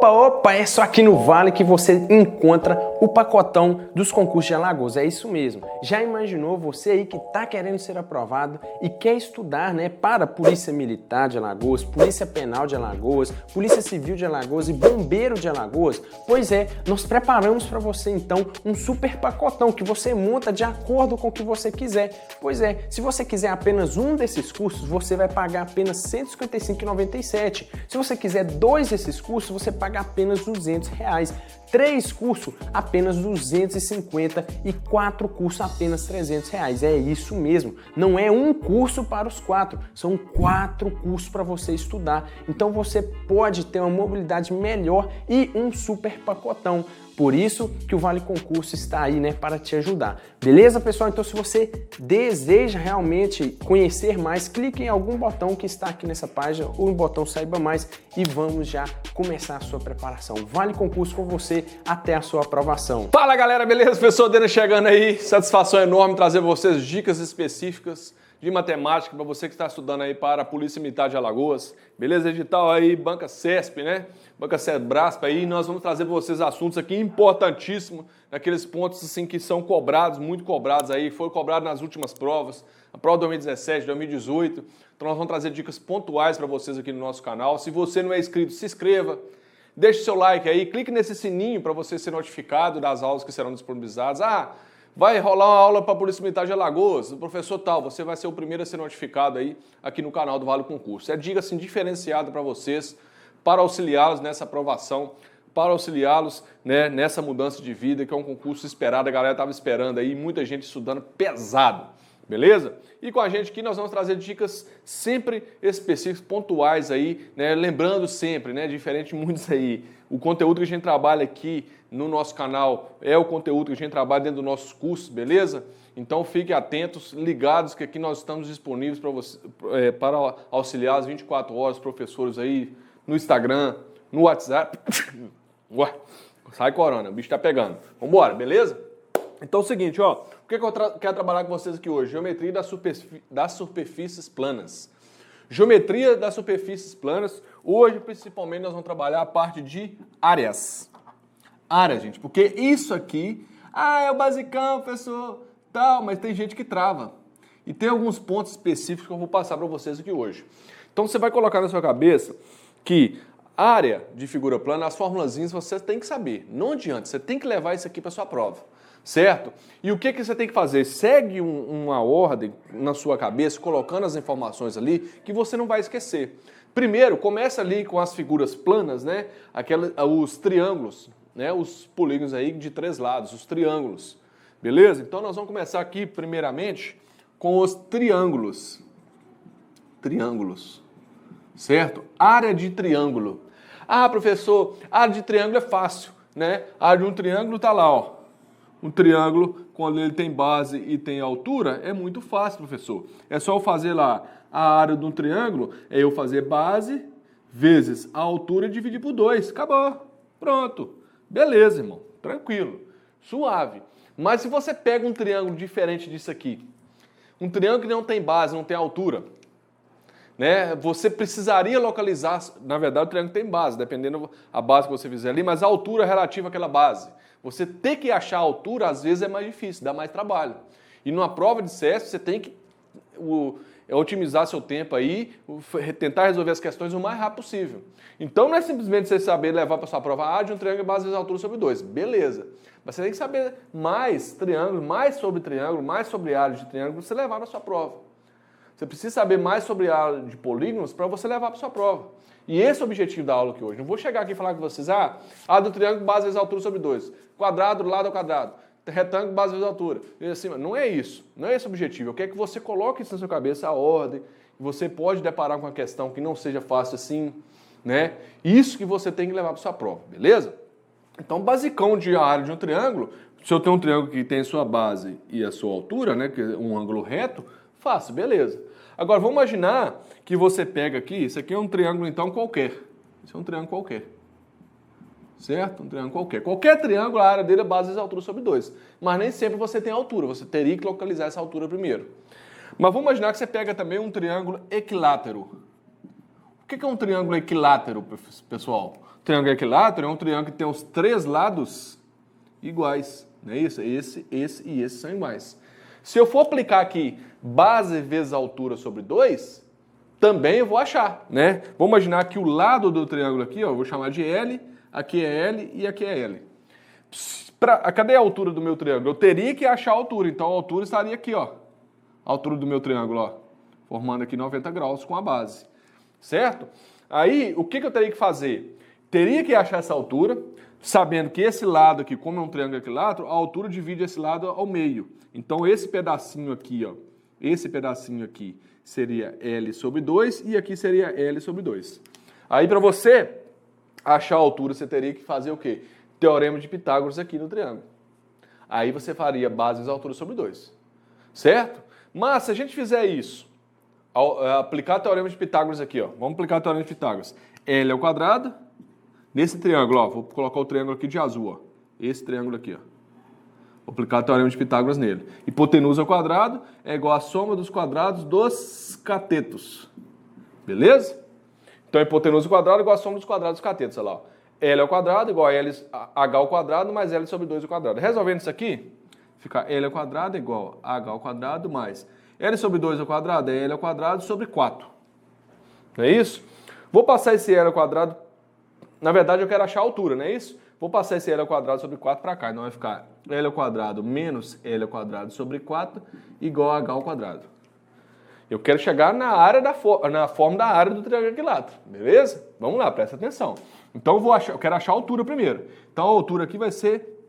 Opa, é só aqui no Vale que você encontra o pacotão dos concursos de Alagoas, é isso mesmo. Já imaginou você aí que tá querendo ser aprovado e quer estudar, né, para Polícia Militar de Alagoas, Polícia Penal de Alagoas, Polícia Civil de Alagoas e Bombeiro de Alagoas? Pois é, nós preparamos para você então um super pacotão que você monta de acordo com o que você quiser. Pois é, se você quiser apenas um desses cursos, você vai pagar apenas R$ 155,97. Se você quiser dois desses cursos, você paga apenas R$ 200. 3 cursos, apenas 250 e 4 cursos, apenas R$ 300. É isso mesmo, não é um curso para os 4, são 4 cursos para você estudar. Então você pode ter uma mobilidade melhor e um super pacotão. Por isso que o Vale Concurso está aí, né, para te ajudar. Beleza, pessoal? Então, se você deseja realmente conhecer mais, clique em algum botão que está aqui nessa página ou no botão Saiba Mais e vamos já começar a sua preparação. Vale Concurso com você até a sua aprovação. Fala, galera, beleza? Professor Denis chegando aí. Satisfação enorme trazer para vocês dicas específicas de matemática para você que está estudando aí para a Polícia Militar de Alagoas. Beleza? Edital aí, Banca CESP, né? Banca Sebrasp aí. Nós vamos trazer para vocês assuntos aqui importantíssimos, naqueles pontos assim que são cobrados, muito cobrados aí, foi cobrado nas últimas provas, a prova 2017, 2018. Então nós vamos trazer dicas pontuais para vocês aqui no nosso canal. Se você não é inscrito, se inscreva. Deixe seu like aí, clique nesse sininho para você ser notificado das aulas que serão disponibilizadas. Vai rolar uma aula para a Polícia Militar de Alagoas, do professor tal, você vai ser o primeiro a ser notificado aí aqui no canal do Vale Concurso. É dica assim diferenciada para vocês, para auxiliá-los nessa aprovação, para auxiliá-los, né, nessa mudança de vida, que é um concurso esperado, a galera estava esperando aí, muita gente estudando pesado. Beleza? E com a gente aqui nós vamos trazer dicas sempre específicas, pontuais aí, né? Lembrando sempre, né? Diferente de muitos aí, o conteúdo que a gente trabalha aqui no nosso canal é o conteúdo que a gente trabalha dentro dos nossos cursos, beleza? Então fiquem atentos, ligados, que aqui nós estamos disponíveis para você, para auxiliar as 24 horas, professores aí no Instagram, no WhatsApp. Ué, sai corona, o bicho tá pegando. Vambora, beleza? Então é o seguinte, ó, o que eu quero trabalhar com vocês aqui hoje? Geometria das superfícies planas. Geometria das superfícies planas. Hoje, principalmente, nós vamos trabalhar a parte de áreas. Áreas, gente, porque isso aqui, é o basicão, professor, tal, mas tem gente que trava. E tem alguns pontos específicos que eu vou passar para vocês aqui hoje. Então você vai colocar na sua cabeça que área de figura plana, as formulazinhas você tem que saber. Não adianta, você tem que levar isso aqui para sua prova. Certo? E o que você tem que fazer? Segue uma ordem na sua cabeça, colocando as informações ali, que você não vai esquecer. Primeiro, começa ali com as figuras planas, né? Os triângulos, né? Os polígonos aí de 3 lados, os triângulos. Beleza? Então nós vamos começar aqui, primeiramente, com os triângulos. Triângulos. Certo? Área de triângulo. Professor, área de triângulo é fácil, né? A área de um triângulo tá lá, ó. Um triângulo, quando ele tem base e tem altura, é muito fácil, professor. É só eu fazer lá a área de um triângulo, é eu fazer base vezes a altura e dividir por 2. Acabou. Pronto. Beleza, irmão. Tranquilo. Suave. Mas se você pega um triângulo diferente disso aqui, um triângulo que não tem base, não tem altura, né? Você precisaria localizar, na verdade o triângulo tem base, dependendo a base que você fizer ali, mas a altura relativa àquela base. Você ter que achar a altura, às vezes, é mais difícil, dá mais trabalho. E numa prova de CESP, você tem que otimizar seu tempo aí, tentar resolver as questões o mais rápido possível. Então, não é simplesmente você saber levar para sua prova de um triângulo base vezes altura sobre 2. Beleza. Mas você tem que saber mais triângulo, mais sobre área de triângulo, para você levar para sua prova. Você precisa saber mais sobre a área de polígonos para você levar para sua prova. E esse é o objetivo da aula aqui hoje. Não vou chegar aqui e falar com vocês, área do triângulo, base vezes altura sobre 2. Quadrado, lado ao quadrado. Retângulo, base vezes altura. E assim, não é isso. Não é esse o objetivo. Eu quero que você coloque isso na sua cabeça, a ordem. Você pode deparar com uma questão que não seja fácil assim, né? Isso que você tem que levar para sua prova, beleza? Então, basicão de área de um triângulo, se eu tenho um triângulo que tem a sua base e a sua altura, né, que é um ângulo reto, fácil, beleza. Agora, vamos imaginar que você pega aqui, isso aqui é um triângulo, então, qualquer. Isso é um triângulo qualquer. Certo? Um triângulo qualquer. Qualquer triângulo, a área dele é base vezes altura sobre 2. Mas nem sempre você tem altura, você teria que localizar essa altura primeiro. Mas vamos imaginar que você pega também um triângulo equilátero. O que é um triângulo equilátero, pessoal? Triângulo equilátero é um triângulo que tem os três lados iguais, não é isso? Esse e esse são iguais. Se eu for aplicar aqui base vezes altura sobre 2, também eu vou achar, né? Vamos imaginar que o lado do triângulo aqui, ó, eu vou chamar de L, aqui é L e aqui é L. Cadê a altura do meu triângulo? Eu teria que achar a altura, então a altura estaria aqui, ó. A altura do meu triângulo, ó, formando aqui 90 graus com a base, certo? Aí, o que eu teria que fazer? Teria que achar essa altura, sabendo que esse lado aqui, como é um triângulo equilátero, a altura divide esse lado ao meio. Então, esse pedacinho aqui, ó, esse pedacinho aqui seria L sobre 2 e aqui seria L sobre 2. Aí, para você achar a altura, você teria que fazer o quê? Teorema de Pitágoras aqui no triângulo. Aí você faria base vezes altura sobre 2, certo? Mas, se a gente fizer isso, aplicar o Teorema de Pitágoras aqui, ó, vamos aplicar o Teorema de Pitágoras. L ao quadrado, nesse triângulo, ó, vou colocar o triângulo aqui de azul, ó, esse triângulo aqui, ó. Vou aplicar o Teorema de Pitágoras nele. Hipotenusa ao quadrado é igual à soma dos quadrados dos catetos. Beleza? Então, hipotenusa ao quadrado é igual à soma dos quadrados dos catetos, olha lá, ó. L ao quadrado igual a H ao quadrado mais L sobre 2 ao quadrado. Resolvendo isso aqui, fica L ao quadrado igual a H ao quadrado mais L sobre 2 ao quadrado é L ao quadrado sobre 4. Não é isso? Vou passar esse L ao quadrado, na verdade eu quero achar a altura, não é isso? Vou passar esse L ao quadrado sobre 4 para cá, então vai ficar L ao quadrado menos L ao quadrado sobre 4 igual a H ao quadrado. Eu quero chegar na área na forma da área do triângulo equilátero, beleza? Vamos lá, presta atenção. Então eu quero achar a altura primeiro. Então a altura aqui vai ser,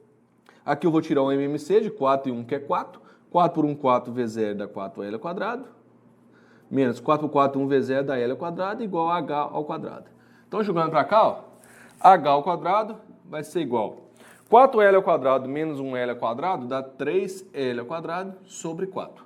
aqui eu vou tirar um MMC de 4 e 1 que é 4. 4 por 1, 4 vezes L dá 4L ao quadrado. Menos 4 por 4, 1 vezes L dá L ao quadrado igual a H ao quadrado. Então jogando para cá, ó, H ao quadrado vai ser igual 4L ao quadrado menos 1L ao quadrado dá 3L ao quadrado sobre 4.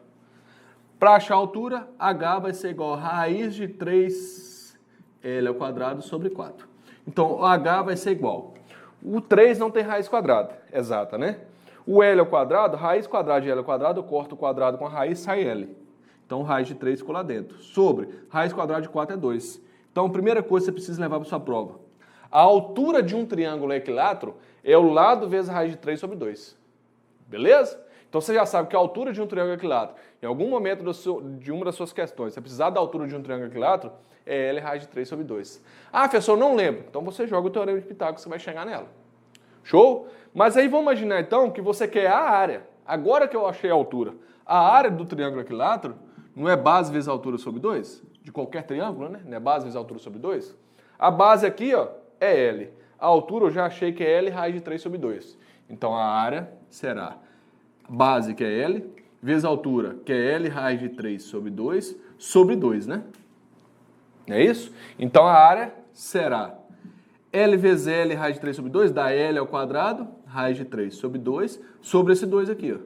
Para achar a altura, H vai ser igual a raiz de 3L ao quadrado sobre 4. Então, o H vai ser igual. O 3 não tem raiz quadrada, exata, né? O L ao quadrado, raiz quadrada de L ao quadrado, eu corto o quadrado com a raiz, sai L. Então, raiz de 3 ficou lá dentro. Sobre, raiz quadrada de 4 é 2. Então, a primeira coisa que você precisa levar para sua prova. A altura de um triângulo equilátero é o lado vezes a raiz de 3 sobre 2. Beleza? Então, você já sabe que a altura de um triângulo equilátero, em algum momento de uma das suas questões, você precisar da altura de um triângulo equilátero, é L raiz de 3 sobre 2. Ah, professor, não lembro. Então, você joga o Teorema de Pitágoras, você vai chegar nela. Show? Mas aí, vamos imaginar, então, que você quer a área. Agora que eu achei a altura, a área do triângulo equilátero não é base vezes altura sobre 2? De qualquer triângulo, né? Não é base vezes altura sobre 2? A base aqui, ó, é L. A altura eu já achei que é L raiz de 3 sobre 2. Então, a área será base, que é L, vezes altura, que é L raiz de 3 sobre 2, né? Não é isso? Então, a área será L vezes L raiz de 3 sobre 2, dá L ao quadrado, raiz de 3 sobre 2, sobre esse 2 aqui, ó.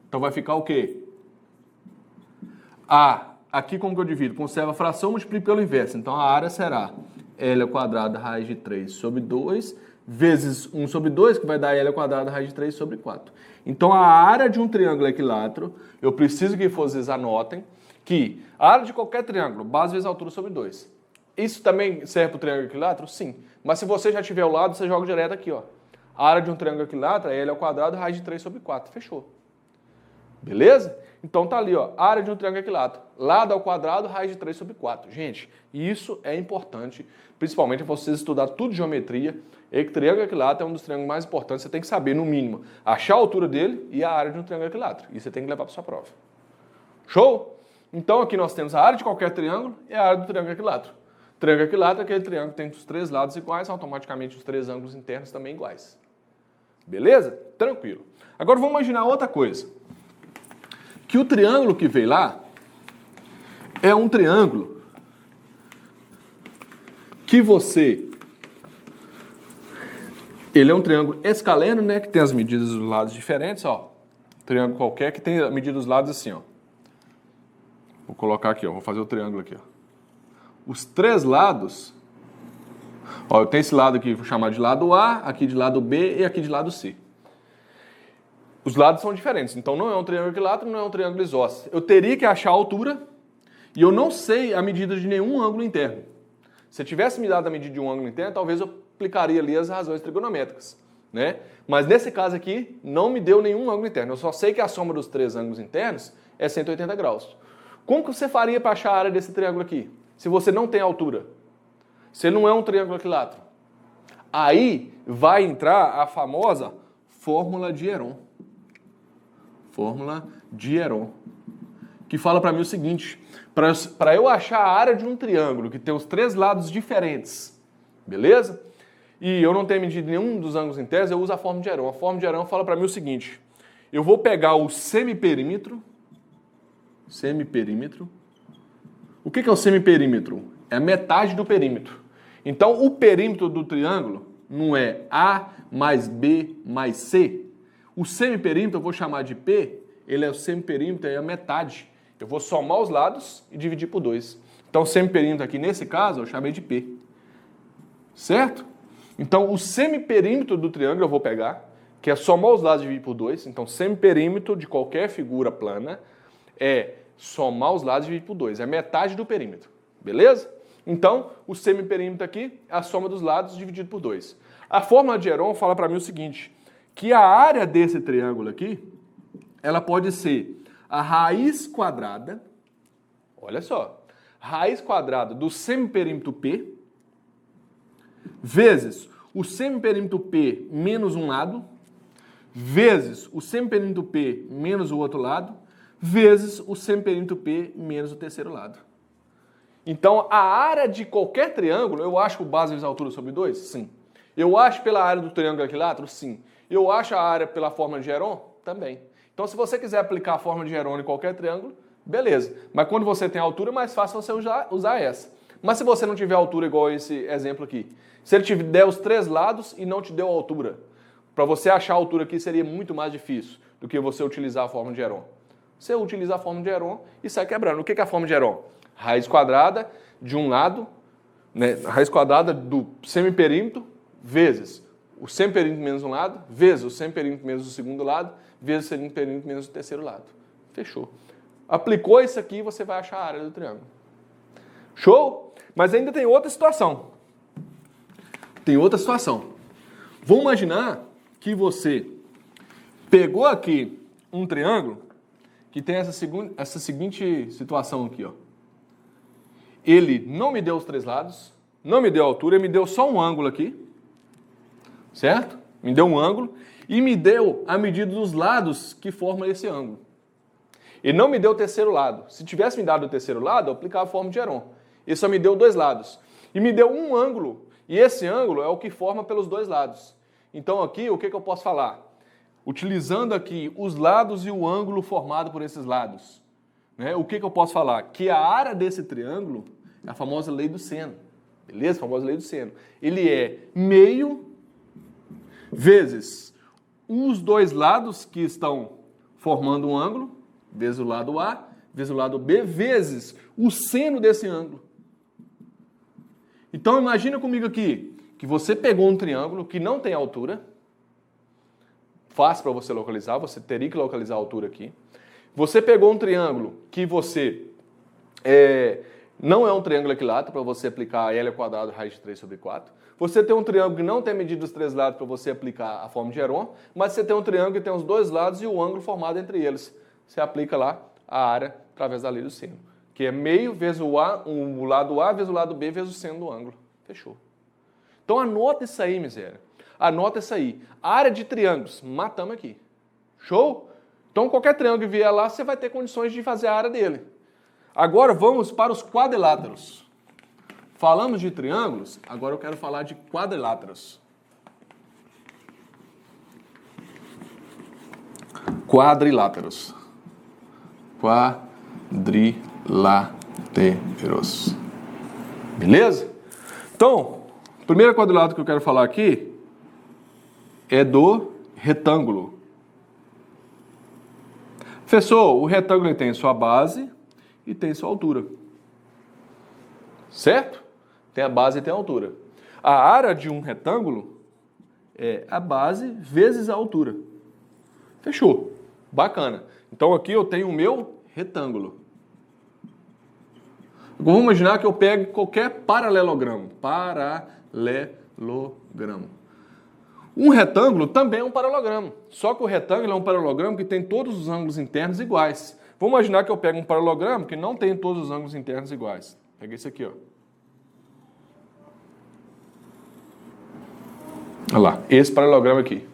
Então, vai ficar o quê? A, aqui como que eu divido? Conserva a fração, multiplico pelo inverso. Então, a área será L ao quadrado, raiz de 3 sobre 2, vezes 1 sobre 2, que vai dar L ao quadrado, raiz de 3 sobre 4. Então, a área de um triângulo equilátero, eu preciso que vocês anotem que a área de qualquer triângulo, base vezes altura sobre 2. Isso também serve para o triângulo equilátero? Sim. Mas se você já tiver ao lado, você joga direto aqui, ó. A área de um triângulo equilátero é L ao quadrado, raiz de 3 sobre 4. Fechou. Beleza? Então tá ali, ó, área de um triângulo equilátero. Lado ao quadrado, raiz de 3 sobre 4. Gente, isso é importante, principalmente para vocês estudar tudo de geometria. Triângulo equilátero é um dos triângulos mais importantes. Você tem que saber, no mínimo, achar a altura dele e a área de um triângulo equilátero. E você tem que levar para sua prova. Show? Então aqui nós temos a área de qualquer triângulo e a área do triângulo equilátero. Triângulo equilátero é aquele triângulo que tem os três lados iguais, automaticamente os três ângulos internos também iguais. Beleza? Tranquilo. Agora vamos imaginar outra coisa. Que o triângulo que veio lá é um triângulo que ele é um triângulo escaleno, né, que tem as medidas dos lados diferentes, ó. Triângulo qualquer que tem a medida dos lados assim, ó. Vou colocar aqui, ó, vou fazer o triângulo aqui, ó. Os três lados, ó, eu tenho esse lado aqui, vou chamar de lado A, aqui de lado B e aqui de lado C. Os lados são diferentes, então não é um triângulo equilátero, não é um triângulo isósceles. Eu teria que achar a altura e eu não sei a medida de nenhum ângulo interno. Se eu tivesse me dado a medida de um ângulo interno, talvez eu aplicaria ali as razões trigonométricas, né? Mas nesse caso aqui, não me deu nenhum ângulo interno. Eu só sei que a soma dos 3 ângulos internos é 180 graus. Como que você faria para achar a área desse triângulo aqui? Se você não tem altura. Se ele não é um triângulo equilátero. Aí vai entrar a famosa fórmula de Heron. Fórmula de Heron. Que fala para mim o seguinte. Para eu achar a área de um triângulo que tem os 3 lados diferentes, beleza? E eu não tenho medido nenhum dos ângulos internos, eu uso a fórmula de Heron. A fórmula de Heron fala para mim o seguinte. Eu vou pegar o semiperímetro. O que é o semiperímetro? É a metade do perímetro. Então, o perímetro do triângulo não é A mais B mais C. O semiperímetro, eu vou chamar de P, ele é o semiperímetro, é a metade. Eu vou somar os lados e dividir por 2. Então, o semiperímetro aqui, nesse caso, eu chamei de P. Certo? Então, o semiperímetro do triângulo eu vou pegar, que é somar os lados e dividir por 2. Então, semiperímetro de qualquer figura plana é somar os lados e dividir por 2. É metade do perímetro. Beleza? Então, o semiperímetro aqui é a soma dos lados dividido por 2. A fórmula de Heron fala para mim o seguinte, que a área desse triângulo aqui, ela pode ser a raiz quadrada, olha só, raiz quadrada do semiperímetro P, vezes o semiperímetro P menos um lado, vezes o semiperímetro P menos o outro lado, vezes o semiperímetro P menos o terceiro lado. Então, a área de qualquer triângulo, eu acho que o base vezes a altura sobre 2? Sim. Eu acho pela área do triângulo equilátero? Sim. Eu acho a área pela fórmula de Heron? Também. Então, se você quiser aplicar a fórmula de Heron em qualquer triângulo, beleza. Mas quando você tem altura, é mais fácil você usar essa. Mas se você não tiver altura igual esse exemplo aqui, se ele te der os 3 lados e não te deu altura, para você achar a altura aqui seria muito mais difícil do que você utilizar a fórmula de Heron. Você utiliza a fórmula de Heron e sai quebrando. O que é a fórmula de Heron? Raiz quadrada de um lado, né, raiz quadrada do semiperímetro, vezes o semiperímetro menos um lado, vezes o semiperímetro menos o segundo lado, vezes o semiperímetro menos o terceiro lado. Fechou. Aplicou isso aqui, você vai achar a área do triângulo. Show? Mas ainda tem outra situação. Vamos imaginar que você pegou aqui um triângulo que tem essa seguinte situação aqui, ó. Ele não me deu os 3 lados, não me deu a altura, ele me deu só um ângulo aqui, certo? Me deu um ângulo e me deu a medida dos lados que formam esse ângulo. Ele não me deu o terceiro lado. Se tivesse me dado o terceiro lado, eu aplicava a fórmula de Heron. Ele só me deu 2 lados. E me deu um ângulo, e esse ângulo é o que forma pelos 2 lados. Então aqui, o que eu posso falar? Utilizando aqui os lados e o ângulo formado por esses lados, né? O que eu posso falar? Que a área desse triângulo é a famosa lei do seno. Beleza? A famosa lei do seno. Ele é meio vezes os 2 lados que estão formando um ângulo, vezes o lado A, vezes o lado B, vezes o seno desse ângulo. Então imagina comigo aqui que você pegou um triângulo que não tem altura, fácil para você localizar, você teria que localizar a altura aqui. Você pegou um triângulo que você não é um triângulo equilátero para você aplicar L ao quadrado raiz de 3 sobre 4. Você tem um triângulo que não tem medida dos 3 lados para você aplicar a fórmula de Heron, mas você tem um triângulo que tem os 2 lados e o ângulo formado entre eles. Você aplica lá a área através da lei do seno, que é meio vezes o lado A vezes o lado B vezes o seno do ângulo. Fechou. Então anota isso aí, miséria. Anota isso aí. Área de triângulos, matamos aqui. Show? Então qualquer triângulo que vier lá, você vai ter condições de fazer a área dele. Agora vamos para os quadriláteros. Falamos de triângulos, agora eu quero falar de quadriláteros. Quadriláteros. Beleza? Então, o primeiro quadrilátero que eu quero falar aqui é do retângulo. Professor, o retângulo tem sua base e tem sua altura. Certo? Tem a base e tem a altura. A área de um retângulo é a base vezes a altura. Fechou. Bacana. Então aqui eu tenho o meu retângulo. Agora vamos imaginar que eu pego qualquer paralelogramo. Paralelogramo. paralelogramo. Um retângulo também é um paralelogramo, só que o retângulo é um paralelogramo que tem todos os ângulos internos iguais. Vamos imaginar que eu pego um paralelogramo que não tem todos os ângulos internos iguais. Pega esse aqui, ó. Olha lá, esse paralelogramo aqui.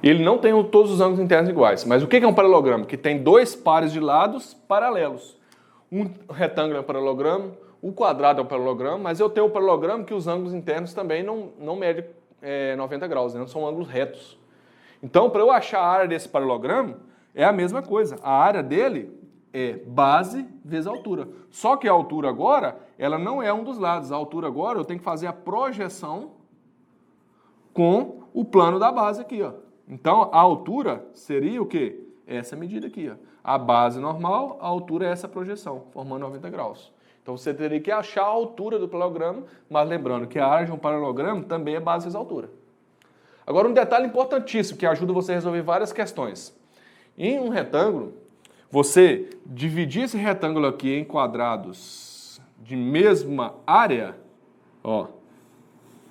Ele não tem todos os ângulos internos iguais, mas o que é um paralelogramo? Que tem dois pares de lados paralelos. Um retângulo é um paralelogramo, o quadrado é um paralelogramo, mas eu tenho um paralelogramo que os ângulos internos também não medem 90 graus, né? Não são ângulos retos. Então, para eu achar a área desse paralelogramo, é a mesma coisa. A área dele é base vezes altura. Só que a altura agora, ela não é um dos lados. A altura agora eu tenho que fazer a projeção com o plano da base aqui, ó. Então, a altura seria o quê? Essa medida aqui, ó. A base normal, a altura é essa projeção, formando 90 graus. Então, você teria que achar a altura do paralelogramo, mas lembrando que a área de um paralelogramo também é base vezes altura. Agora, um detalhe importantíssimo que ajuda você a resolver várias questões. Em um retângulo, você dividir esse retângulo aqui em quadrados de mesma área, ó,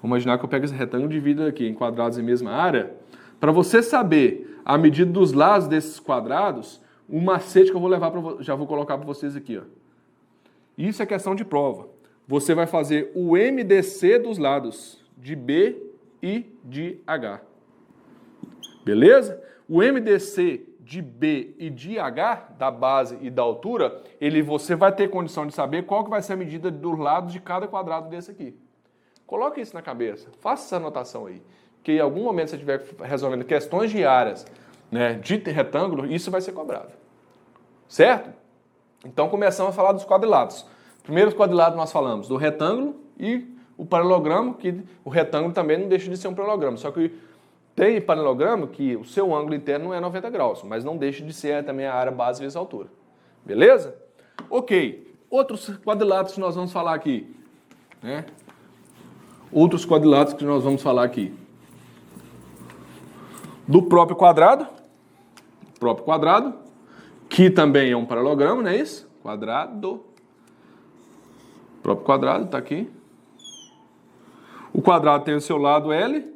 vamos imaginar que eu pego esse retângulo e divido aqui em quadrados de mesma área, para você saber a medida dos lados desses quadrados, o macete que eu vou levar já vou colocar para vocês aqui, ó. Isso é questão de prova. Você vai fazer o MDC dos lados, de B e de H. Beleza? O MDC de B e de H, da base e da altura, você vai ter condição de saber qual que vai ser a medida dos lados de cada quadrado desse aqui. Coloque isso na cabeça, faça essa anotação aí. Que em algum momento você estiver resolvendo questões de áreas, né, de retângulo, isso vai ser cobrado. Certo? Então começamos a falar dos quadrilados. Primeiro quadrilado nós falamos do retângulo e o paralelogramo, que o retângulo também não deixa de ser um paralelogramo, só que tem paralelogramo que o seu ângulo interno não é 90 graus, mas não deixa de ser também a área base vezes altura. Beleza? Ok. Outros quadrilados que nós vamos falar aqui, né? Outros quadrilados que nós vamos falar aqui. Do próprio quadrado, que também é um paralelogramo, não é isso? Quadrado. O próprio quadrado está aqui. O quadrado tem o seu lado L,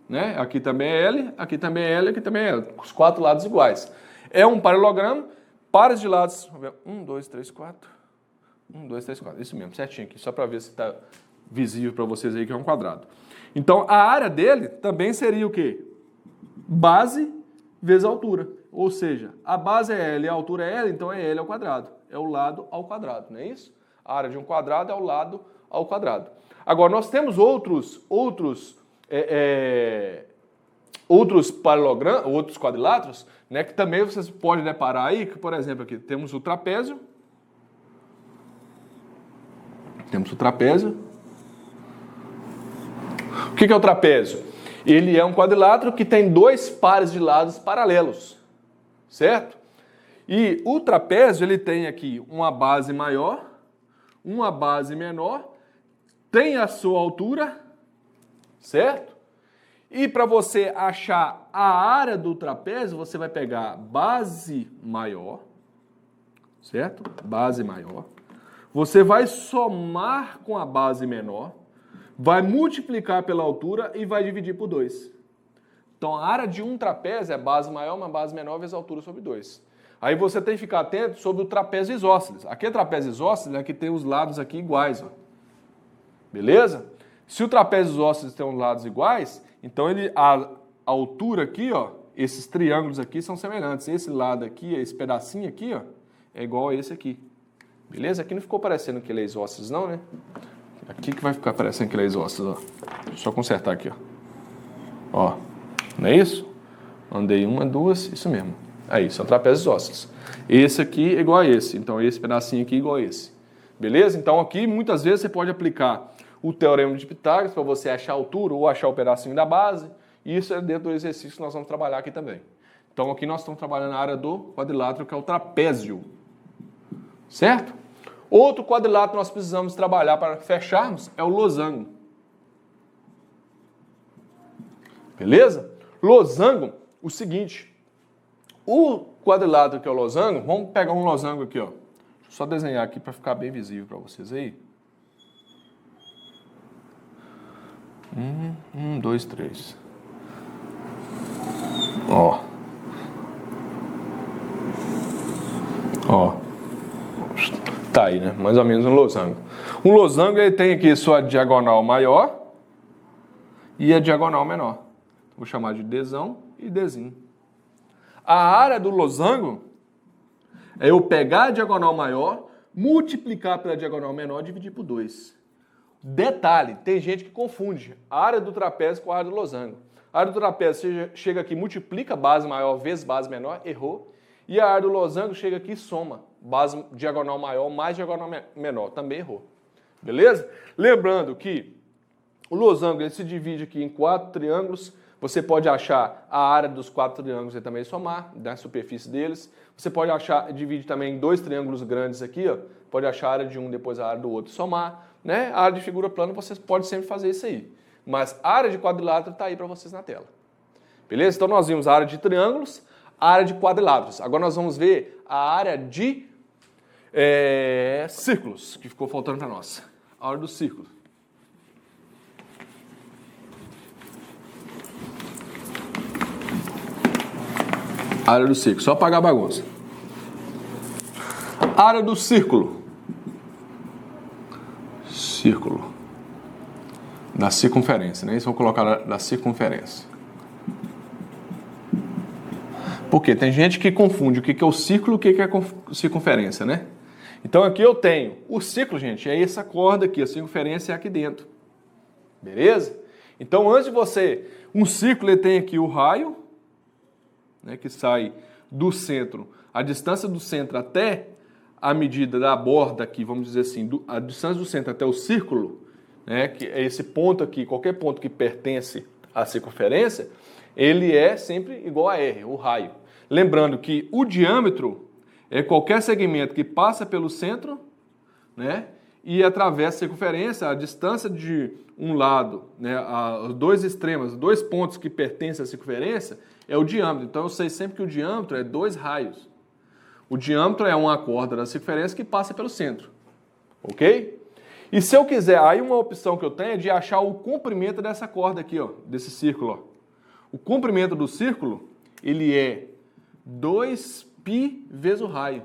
né? Aqui também é L, aqui também é L, aqui também é L. Os quatro lados iguais. É um paralelogramo, pares de lados. 1, 2, 3, 4. 1, 2, 3, 4. Isso mesmo, certinho aqui, só para ver se está visível para vocês aí que é um quadrado. Então, a área dele também seria o quê? Base vezes altura. Ou seja, a base é L e a altura é L, então é L ao quadrado. É o lado ao quadrado, não é isso? A área de um quadrado é o lado ao quadrado. Agora, nós temos outros paralelogramas, outros quadriláteros, né, que também vocês podem deparar aí, que, por exemplo, aqui temos o trapézio. Temos o trapézio. O que é o trapézio? Ele é um quadrilátero que tem dois pares de lados paralelos, certo? E o trapézio, ele tem aqui uma base maior, uma base menor, tem a sua altura, certo? E para você achar a área do trapézio, você vai pegar base maior, certo? Base maior. Você vai somar com a base menor, vai multiplicar pela altura e vai dividir por 2. Então, a área de um trapézio é base maior, uma base menor vezes a altura sobre 2. Aí você tem que ficar atento sobre o trapézio isósceles. Aqui é trapézio isósceles, aqui tem os lados aqui iguais, ó. Beleza? Se o trapézio isósceles tem os lados iguais, então a altura aqui, ó, esses triângulos aqui são semelhantes. Esse lado aqui, esse pedacinho aqui, ó, é igual a esse aqui. Beleza? Aqui não ficou parecendo que ele é isósceles não, né? Aqui que vai ficar parecendo que ele é isósceles, ó. Deixa eu só consertar aqui, ó. Ó, não é isso? Andei uma, duas, isso mesmo. Aí, são trapézios isósceles. Esse aqui é igual a esse, então esse pedacinho aqui é igual a esse. Beleza? Então aqui, muitas vezes, você pode aplicar o teorema de Pitágoras para você achar a altura ou achar o pedacinho da base. E isso é dentro do exercício que nós vamos trabalhar aqui também. Então aqui nós estamos trabalhando na área do quadrilátero, que é o trapézio. Certo? Outro quadrilátero que nós precisamos trabalhar para fecharmos é o losango. Beleza? Losango, o seguinte. O quadrilátero que é o losango, vamos pegar um losango aqui, ó. Deixa eu só desenhar aqui para ficar bem visível para vocês aí. 1, 2, 3. Ó. Ó. Tá aí, né? Mais ou menos um losango. Um losango, ele tem aqui sua diagonal maior e a diagonal menor. Vou chamar de Dzão e Dzinho. A área do losango é eu pegar a diagonal maior, multiplicar pela diagonal menor e dividir por 2. Detalhe, tem gente que confunde a área do trapézio com a área do losango. A área do trapézio chega aqui, multiplica base maior vezes base menor, errou. E a área do losango chega aqui e soma base diagonal maior mais diagonal menor, também errou. Beleza? Lembrando que o losango ele se divide aqui em 4 triângulos. Você pode achar a área dos 4 triângulos e também somar, da superfície deles. Você pode achar, divide também em 2 triângulos grandes aqui, ó. Pode achar a área de um, depois a área do outro, somar. Né? A área de figura plana, você pode sempre fazer isso aí. Mas a área de quadrilátero está aí para vocês na tela. Beleza? Então nós vimos a área de triângulos, a área de quadriláteros. Agora nós vamos ver a área de círculos, que ficou faltando para nós. A área do círculo. Área do círculo, só apagar a bagunça. Área do círculo. Círculo. Da circunferência, né? Isso vou colocar da circunferência. Porque tem gente que confunde o que é o círculo e o que é a circunferência, né? Então aqui eu tenho o círculo, gente, é essa corda aqui, a circunferência é aqui dentro. Beleza? Então antes de você... Um círculo ele tem aqui o raio, né, que sai do centro, a distância do centro até a medida da borda aqui, vamos dizer assim, a distância do centro até o círculo, né, que é esse ponto aqui, qualquer ponto que pertence à circunferência, ele é sempre igual a R, o raio. Lembrando que o diâmetro é qualquer segmento que passa pelo centro, né, e atravessa a circunferência, a distância de um lado, né, os dois extremos, dois pontos que pertencem à circunferência, é o diâmetro. Então eu sei sempre que o diâmetro é 2 raios. O diâmetro é uma corda da circunferência que passa pelo centro. Ok? E se eu quiser, aí uma opção que eu tenho é de achar o comprimento dessa corda aqui, ó, desse círculo. Ó. O comprimento do círculo, ele é 2π vezes o raio.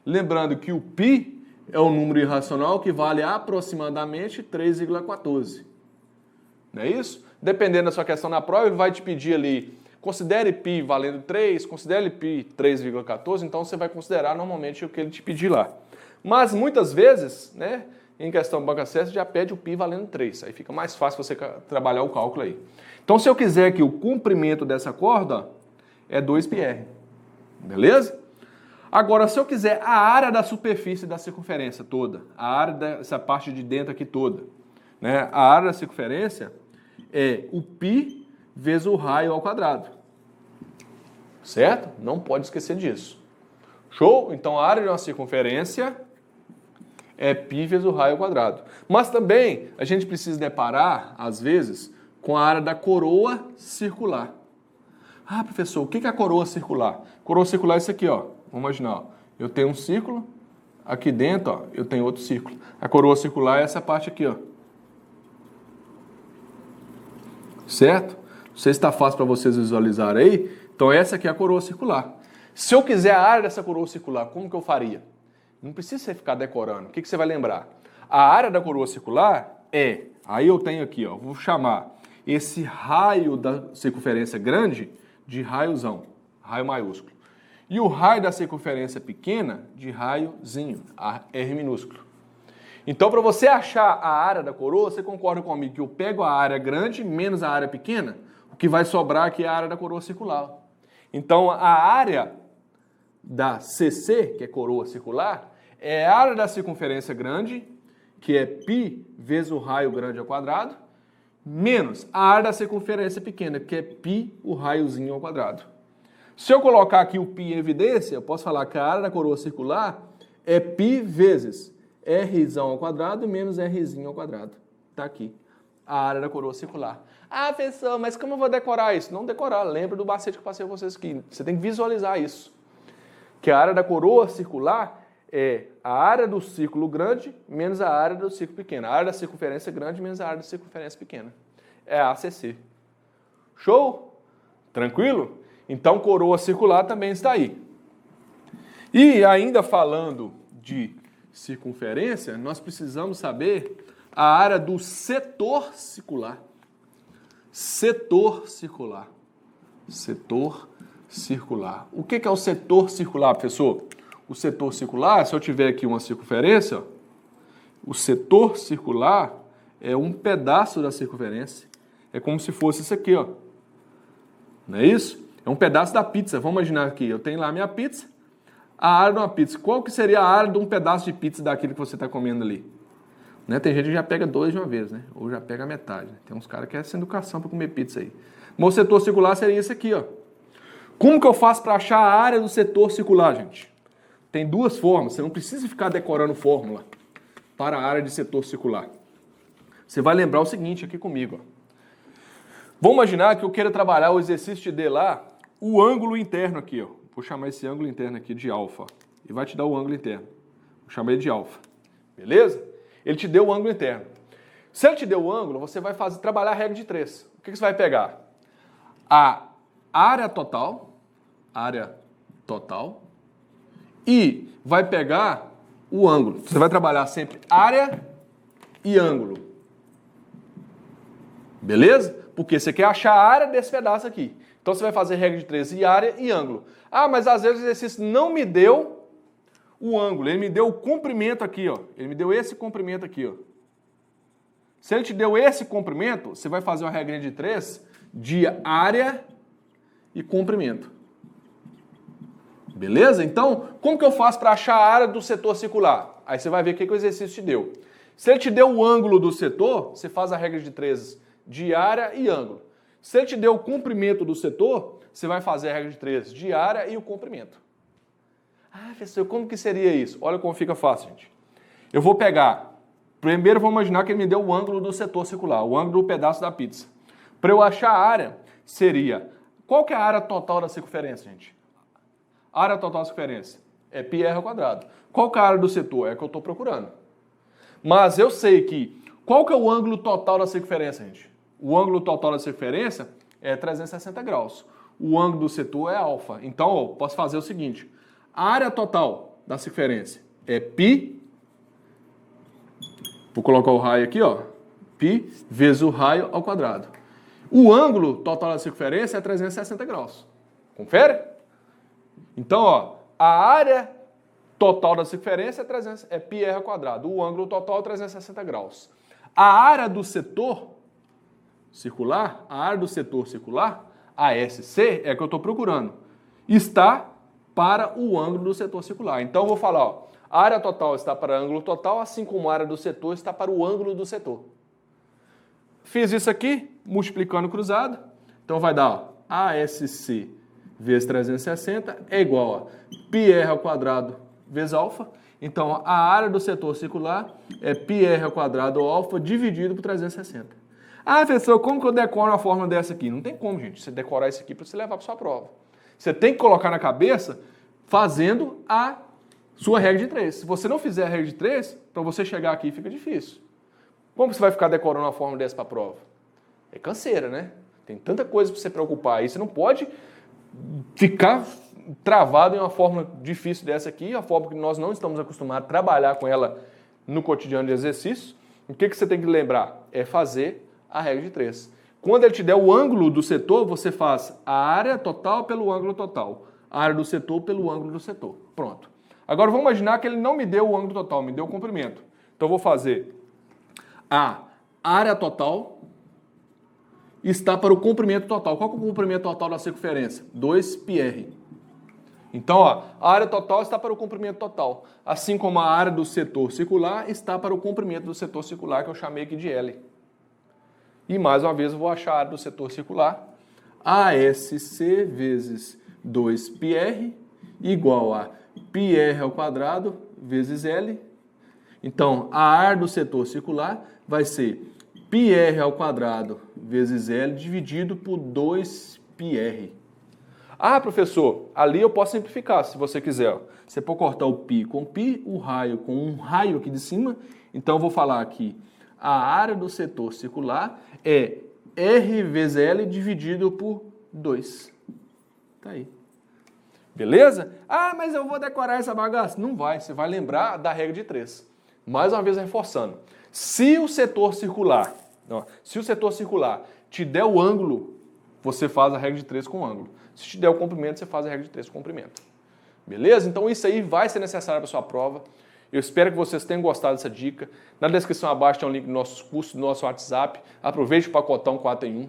Lembrando que o π é um número irracional que vale aproximadamente 3,14. Não é isso? Dependendo da sua questão na prova, ele vai te pedir ali, considere π valendo 3, considere π 3,14, então você vai considerar normalmente o que ele te pedir lá. Mas muitas vezes, né, em questão banco acesso, já pede o π valendo 3, aí fica mais fácil você trabalhar o cálculo aí. Então se eu quiser que o comprimento dessa corda é 2πr, beleza? Agora, se eu quiser a área da superfície da circunferência toda, a área dessa parte de dentro aqui toda, né? A área da circunferência é o π vezes o raio ao quadrado. Certo? Não pode esquecer disso. Show? Então, a área de uma circunferência é π vezes o raio ao quadrado. Mas também a gente precisa deparar, às vezes, com a área da coroa circular. Ah, professor, o que é a coroa circular? Coroa circular é isso aqui, ó. Vamos imaginar, ó. Eu tenho um círculo, aqui dentro, ó, eu tenho outro círculo. A coroa circular é essa parte aqui, ó. Certo? Não sei se está fácil para vocês visualizarem aí. Então essa aqui é a coroa circular. Se eu quiser a área dessa coroa circular, como que eu faria? Não precisa você ficar decorando. O que você vai lembrar? A área da coroa circular é... Aí eu tenho aqui, ó, vou chamar esse raio da circunferência grande de raiozão, raio maiúsculo. E o raio da circunferência pequena de raiozinho, R minúsculo. Então, para você achar a área da coroa, você concorda comigo que eu pego a área grande menos a área pequena? O que vai sobrar aqui é a área da coroa circular. Então, a área da CC, que é coroa circular, é a área da circunferência grande, que é π vezes o raio grande ao quadrado, menos a área da circunferência pequena, que é π o raiozinho ao quadrado. Se eu colocar aqui o π em evidência, eu posso falar que a área da coroa circular é π vezes r ao quadrado menos r ao quadrado. Está aqui, a área da coroa circular. Ah, professor, mas como eu vou decorar isso? Não decorar, lembra do bacete que eu passei a vocês aqui. Você tem que visualizar isso. Que a área da coroa circular é a área do círculo grande menos a área do círculo pequeno. A área da circunferência grande menos a área da circunferência pequena. é a ACC. Show? Tranquilo? Então, coroa circular também está aí. E ainda falando de circunferência, nós precisamos saber a área do setor circular. Setor circular. Setor circular. O que é o setor circular, professor? O setor circular, se eu tiver aqui uma circunferência, o setor circular é um pedaço da circunferência. É como se fosse isso aqui, ó. Não é isso? É um pedaço da pizza. Vamos imaginar aqui, eu tenho lá a minha pizza, a área de uma pizza. Qual que seria a área de um pedaço de pizza daquilo que você está comendo ali? Né? Tem gente que já pega 2 de uma vez, né? Ou já pega a metade. Tem uns caras que é sem educação para comer pizza aí. Mas o setor circular seria esse aqui, ó. Como que eu faço para achar a área do setor circular, gente? Tem 2 formas. Você não precisa ficar decorando fórmula para a área de setor circular. Você vai lembrar o seguinte aqui comigo, ó. Vamos imaginar que eu queira trabalhar o exercício de D lá, o ângulo interno aqui, ó. Vou chamar esse ângulo interno aqui de alfa. E vai te dar o ângulo interno. Vou chamar ele de alfa. Beleza? Ele te deu o ângulo interno. Se ele te deu o ângulo, você vai trabalhar a regra de 3. O que você vai pegar? A área total, e vai pegar o ângulo. Você vai trabalhar sempre área e ângulo. Beleza? Porque você quer achar a área desse pedaço aqui. Então você vai fazer regra de 3 e área e ângulo. Ah, mas às vezes o exercício não me deu o ângulo, ele me deu o comprimento aqui, ó. Ele me deu esse comprimento aqui, ó. Se ele te deu esse comprimento, você vai fazer uma regra de 3 de área e comprimento. Beleza? Então, como que eu faço para achar a área do setor circular? Aí você vai ver o que o exercício te deu. Se ele te deu o ângulo do setor, você faz a regra de 3 de área e ângulo. Se ele te deu o comprimento do setor, você vai fazer a regra de 3 de área e o comprimento. Ah, professor, como que seria isso? Olha como fica fácil, gente. Eu vou pegar, primeiro vou imaginar que ele me deu o ângulo do setor circular, o ângulo do pedaço da pizza. Para eu achar a área, seria, qual que é a área total da circunferência, gente? A área total da circunferência é πr ao quadrado. Qual que é a área do setor? É a que eu estou procurando. Mas eu sei que, qual que é o ângulo total da circunferência, gente? O ângulo total da circunferência é 360 graus. O ângulo do setor é alfa. Então, eu posso fazer o seguinte. A área total da circunferência é π. Vou colocar o raio aqui, ó. Π vezes o raio ao quadrado. O ângulo total da circunferência é 360 graus. Confere? Então, ó, a área total da circunferência é πr ao quadrado. O ângulo total é 360 graus. A área do setor circular, a SC, é a que eu estou procurando, está para o ângulo do setor circular. Então, eu vou falar, ó, a área total está para o ângulo total, assim como a área do setor está para o ângulo do setor. Fiz isso aqui, multiplicando cruzado, então vai dar, ó, ASC vezes 360 é igual a πr ao quadrado vezes alfa. Então, a área do setor circular é πr ao quadrado ou alfa dividido por 360. Ah, professor, como que eu decoro uma fórmula dessa aqui? Não tem como, gente, você decorar isso aqui para você levar para sua prova. Você tem que colocar na cabeça fazendo a sua regra de 3. Se você não fizer a regra de 3, para você chegar aqui fica difícil. Como você vai ficar decorando uma fórmula dessa para a prova? É canseira, né? Tem tanta coisa para você preocupar aí. Você não pode ficar travado em uma fórmula difícil dessa aqui, a fórmula que nós não estamos acostumados a trabalhar com ela no cotidiano de exercício. O que você tem que lembrar? É fazer a regra de 3. Quando ele te der o ângulo do setor, você faz a área total pelo ângulo total. A área do setor pelo ângulo do setor. Pronto. Agora vamos imaginar que ele não me deu o ângulo total, me deu o comprimento. Então eu vou fazer a área total está para o comprimento total. Qual que é o comprimento total da circunferência? 2πr. Então, ó, a área total está para o comprimento total. Assim como a área do setor circular está para o comprimento do setor circular, que eu chamei aqui de L. E mais uma vez eu vou achar a área do setor circular. ASC vezes 2πr igual a πr ao quadrado vezes L. Então, a área do setor circular vai ser πr ao quadrado vezes L dividido por 2πr. Ah, professor, ali eu posso simplificar, se você quiser. Você pode cortar o π com π, o raio com um raio aqui de cima. Então, eu vou falar aqui, a área do setor circular é R vezes L dividido por 2. Tá aí. Beleza? Ah, mas eu vou decorar essa bagaça. Não vai, você vai lembrar da regra de 3. Mais uma vez reforçando. Se o setor circular te der o ângulo, você faz a regra de 3 com o ângulo. Se te der o comprimento, você faz a regra de 3 com o comprimento. Beleza? Então isso aí vai ser necessário para a sua prova. Eu espero que vocês tenham gostado dessa dica. Na descrição abaixo tem um link do nosso curso, do nosso WhatsApp. Aproveite o pacotão 4 em 1.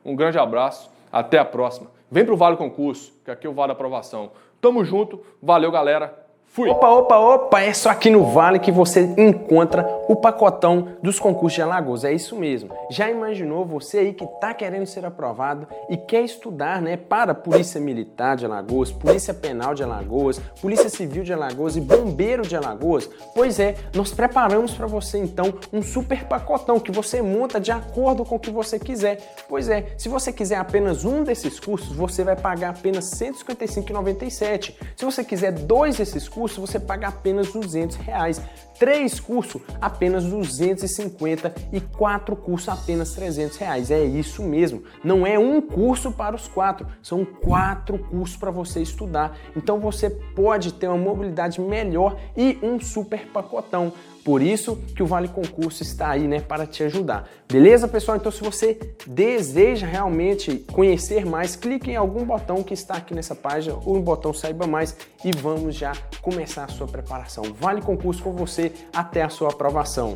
Um grande abraço. Até a próxima. Vem pro Vale Concurso, que aqui é o Vale Aprovação. Tamo junto. Valeu, galera. Fui! Opa, é só aqui no Vale que você encontra o pacotão dos concursos de Alagoas, é isso mesmo. Já imaginou você aí que tá querendo ser aprovado e quer estudar, né, para Polícia Militar de Alagoas, Polícia Penal de Alagoas, Polícia Civil de Alagoas e Bombeiro de Alagoas? Pois é, nós preparamos para você então um super pacotão que você monta de acordo com o que você quiser. Pois é, se você quiser apenas um desses cursos, você vai pagar apenas R$ 155,97. Se você quiser 2 desses cursos, você paga apenas R$200. 3 cursos, apenas 250 e 4 cursos, apenas R$300. É isso mesmo. Não é um curso para os 4, são 4 cursos para você estudar. Então você pode ter uma mobilidade melhor e um super pacotão. Por isso que o Vale Concurso está aí, né, para te ajudar. Beleza, pessoal? Então, se você deseja realmente conhecer mais, clique em algum botão que está aqui nessa página, ou no botão Saiba Mais, e vamos já começar a sua preparação. Vale Concurso com você até a sua aprovação.